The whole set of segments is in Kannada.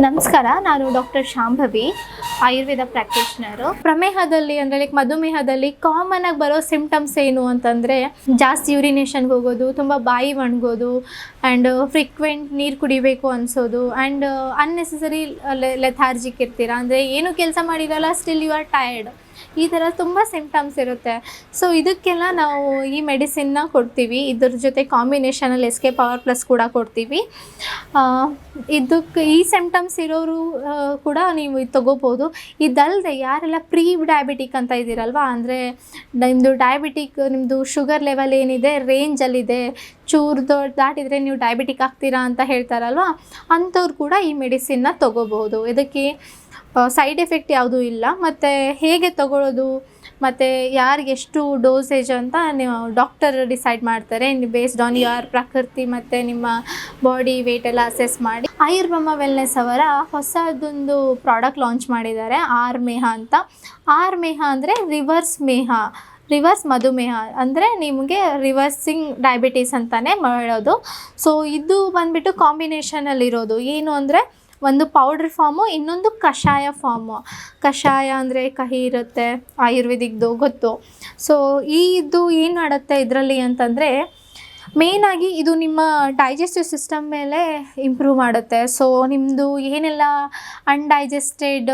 ನಮಸ್ಕಾರ, ನಾನು ಡಾಕ್ಟರ್ ಶಾಂಭವಿ, ಆಯುರ್ವೇದ ಪ್ರಾಕ್ಟೀಷನರು. ಪ್ರಮೇಹದಲ್ಲಿ ಅಂದರೆ ಲೈಕ್ ಮಧುಮೇಹದಲ್ಲಿ ಕಾಮನ್ ಆಗಿ ಬರೋ ಸಿಂಪ್ಟಮ್ಸ್ ಏನು ಅಂತಂದರೆ ಜಾಸ್ತಿ ಯೂರಿನೇಷನ್ಗೆ ಹೋಗೋದು, ತುಂಬ ಬಾಯಿ ಒಣಗೋದು, ಆ್ಯಂಡ್ ಫ್ರೀಕ್ವೆಂಟ್ ನೀರು ಕುಡಿಬೇಕು ಅನಿಸೋದು, ಆ್ಯಂಡ್ ಅನ್ನೆಸೆಸರಿ ಲೆಥಾರ್ಜಿಕ್ ಇರ್ತೀರ, ಅಂದರೆ ಏನು ಕೆಲಸ ಮಾಡಿರಲ್ಲ, ಸ್ಟಿಲ್ ಯು ಆರ್ ಟಯರ್ಡ್. ಈ ಥರ ತುಂಬ ಸಿಂಪ್ಟಮ್ಸ್ ಇರುತ್ತೆ. ಸೊ ಇದಕ್ಕೆಲ್ಲ ನಾವು ಈ ಮೆಡಿಸಿನ್ನ ಕೊಡ್ತೀವಿ. ಇದ್ರ ಜೊತೆ ಕಾಂಬಿನೇಷನಲ್ಲಿ SK ಪವರ್ ಪ್ಲಸ್ ಕೂಡ ಕೊಡ್ತೀವಿ. ಇದಕ್ಕೆ ಈ ಸಿಂಪ್ಟಮ್ಸ್ ಇರೋರು ಕೂಡ ನೀವು ಇದು ತೊಗೋಬೋದು. ಇದಲ್ಲದೆ ಯಾರೆಲ್ಲ ಪ್ರೀ ಡಯಾಬಿಟಿಕ್ ಅಂತ ಇದ್ದೀರಲ್ವ, ಅಂದರೆ ನಿಮ್ಮದು ಡಯಾಬಿಟಿಕ್, ನಿಮ್ಮದು ಶುಗರ್ ಲೆವೆಲ್ ಏನಿದೆ ರೇಂಜಲ್ಲಿದೆ, ಚೂರು ದಾಟಿದರೆ ನೀವು ಡಯಾಬಿಟಿಕ್ ಆಗ್ತೀರಾ ಅಂತ ಹೇಳ್ತಾರಲ್ವ, ಅಂಥವ್ರು ಕೂಡ ಈ ಮೆಡಿಸಿನ್ನ ತೊಗೋಬೋದು. ಇದಕ್ಕೆ ಸೈಡ್ ಎಫೆಕ್ಟ್ ಯಾವುದೂ ಇಲ್ಲ. ಮತ್ತು ಹೇಗೆ ತೊಗೊಳ್ಳೋದು ಮತ್ತು ಯಾರಿಗೆ ಎಷ್ಟು ಡೋಸೇಜ್ ಅಂತ ನೀವು ಡಾಕ್ಟರ್ ಡಿಸೈಡ್ ಮಾಡ್ತಾರೆ, ಬೇಸ್ಡ್ ಆನ್ ಯುವರ್ ಪ್ರಕೃತಿ ಮತ್ತು ನಿಮ್ಮ ಬಾಡಿ ವೇಟ್ ಎಲ್ಲ ಅಸೆಸ್ ಮಾಡಿ. ಆಯುರ್ಬ್ರಹ್ಮ ವೆಲ್ನೆಸ್ ಅವರ ಹೊಸದೊಂದು ಪ್ರಾಡಕ್ಟ್ ಲಾಂಚ್ ಮಾಡಿದ್ದಾರೆ, ಆರ್ಮೇಹ ಅಂತ. ಆರ್ಮೇಹ ಅಂದರೆ ರಿವರ್ಸ್ ಮಧುಮೇಹ, ಅಂದರೆ ನಿಮಗೆ ರಿವರ್ಸಿಂಗ್ ಡಯಾಬಿಟೀಸ್ ಅಂತಲೇ ಹೇಳೋದು. ಸೊ ಇದು ಬಂದುಬಿಟ್ಟು ಕಾಂಬಿನೇಷನಲ್ಲಿರೋದು. ಏನು ಅಂದರೆ ಒಂದು ಪೌಡ್ರ್ ಫಾರ್ಮು, ಇನ್ನೊಂದು ಕಷಾಯ ಫಾರ್ಮು. ಕಷಾಯ ಅಂದರೆ ಕಹಿ ಇರುತ್ತೆ, ಆಯುರ್ವೇದಿಕ್ದು ಗೊತ್ತು. ಸೊ ಇದು ಏನು ಮಾಡುತ್ತೆ ಇದರಲ್ಲಿ ಅಂತಂದರೆ, ಮೇಯ್ನಾಗಿ ಇದು ನಿಮ್ಮ ಡೈಜೆಸ್ಟಿವ್ ಸಿಸ್ಟಮ್ ಮೇಲೆ ಇಂಪ್ರೂವ್ ಮಾಡುತ್ತೆ. ಸೊ ನಿಮ್ಮದು ಏನೆಲ್ಲ ಅನ್ಡೈಜೆಸ್ಟೆಡ್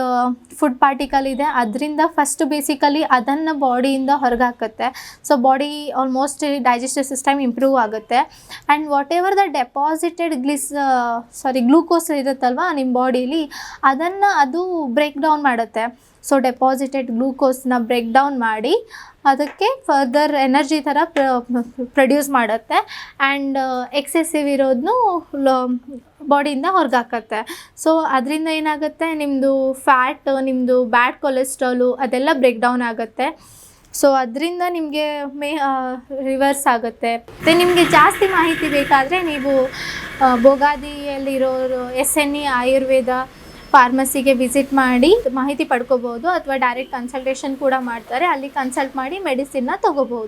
ಫುಡ್ ಪಾರ್ಟಿಕಲ್ ಇದೆ, ಅದರಿಂದ ಫಸ್ಟ್ ಬೇಸಿಕಲಿ ಅದನ್ನು ಬಾಡಿಯಿಂದ ಹೊರಗೆ ಹಾಕುತ್ತೆ. So body almost digestive system improve ಆಗುತ್ತೆ. And whatever the deposited glucose ಇರುತ್ತಲ್ವ ನಿಮ್ಮ ಬಾಡೀಲಿ, ಅದನ್ನು ಅದು ಬ್ರೇಕ್ ಡೌನ್ ಮಾಡುತ್ತೆ. ಸೊ ಡೆಪಾಸಿಟೆಡ್ ಗ್ಲೂಕೋಸ್ನ ಬ್ರೇಕ್ ಡೌನ್ ಮಾಡಿ ಅದಕ್ಕೆ ಫರ್ದರ್ ಎನರ್ಜಿ ಥರ ಪ್ರೊಡ್ಯೂಸ್ ಮಾಡುತ್ತೆ. ಆ್ಯಂಡ್ ಎಕ್ಸೆಸಿವ್ ಇರೋದನ್ನು ಬಾಡಿಯಿಂದ ಹೊರಗೆ ಹಾಕತ್ತೆ. ಸೊ ಅದರಿಂದ ಏನಾಗುತ್ತೆ, ನಿಮ್ಮದು ಫ್ಯಾಟ್, ನಿಮ್ಮದು ಬ್ಯಾಡ್ ಕೊಲೆಸ್ಟ್ರಾಲು ಅದೆಲ್ಲ ಬ್ರೇಕ್ ಡೌನ್ ಆಗುತ್ತೆ. ಸೊ ಅದರಿಂದ ನಿಮಗೆ ರಿವರ್ಸ್ ಆಗುತ್ತೆ. ಮತ್ತು ನಿಮಗೆ ಜಾಸ್ತಿ ಮಾಹಿತಿ ಬೇಕಾದರೆ ನೀವು ಬೋಗಾದಿಯಲ್ಲಿರೋರು SNE ಆಯುರ್ವೇದ ಫಾರ್ಮಸಿಗೆ ವಿಸಿಟ್ ಮಾಡಿ ಮಾಹಿತಿ ಪಡ್ಕೋಬೋದು, ಅಥವಾ ಡೈರೆಕ್ಟ್ ಕನ್ಸಲ್ಟೇಷನ್ ಕೂಡ ಮಾಡ್ತಾರೆ, ಅಲ್ಲಿ ಕನ್ಸಲ್ಟ್ ಮಾಡಿ ಮೆಡಿಸಿನ್ನ ತೊಗೋಬೋದು.